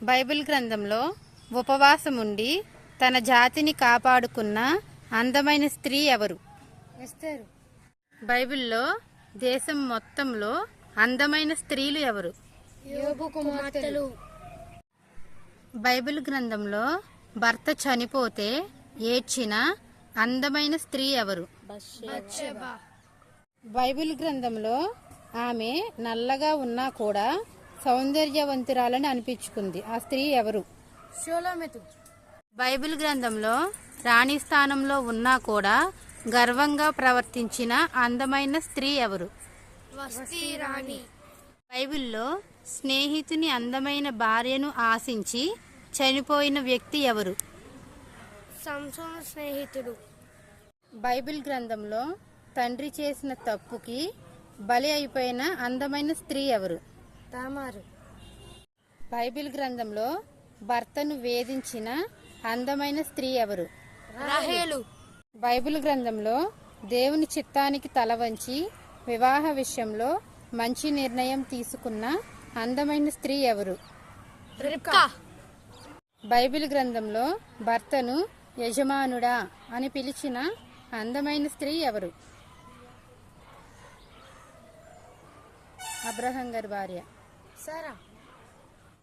Bible గ్రంథంలో ఉపవాసముండి తన జాతిని కాపాడుకున్న అందమైన స్త్రీ ఎవరు? బైబిల్లో దేశం మొత్తంలో అందమైన స్త్రీలు ఎవరు? బైబిల్ గ్రంథంలో భర్త చనిపోతే ఏడ్చిన అందమైన స్త్రీ ఎవరు? బైబిల్ గ్రంథంలో ఆమె నల్లగా ఉన్నా కూడా సౌందర్యవంతురాలని అనిపించుకుంది. ఆ స్త్రీ ఎవరు? బైబిల్ గ్రంథంలో రాణి స్థానంలో ఉన్నా కూడా గర్వంగా ప్రవర్తించిన అందమైన స్త్రీ ఎవరు? బైబిల్లో స్నేహితుని అందమైన భార్యను ఆశించి చనిపోయిన వ్యక్తి ఎవరు? స్నేహితుడు. బైబిల్ గ్రంథంలో తండ్రి చేసిన తప్పుకి బలి అయిపోయిన అందమైన స్త్రీ ఎవరు? తామారు. బైబిల్ గ్రంథంలో భర్తను వేధించిన అందమైన స్త్రీ ఎవరు? రాహేలు. బైబిల్ గ్రంథంలో దేవుని చిత్తానికి తల వంచి వివాహ విషయంలో మంచి నిర్ణయం తీసుకున్న అందమైన స్త్రీ ఎవరు? రిబ్కా. బైబిల్ గ్రంథంలో భర్తను యజమానుడా అని పిలిచిన అందమైన స్త్రీ ఎవరు? అబ్రహం గారి భార్య సారా.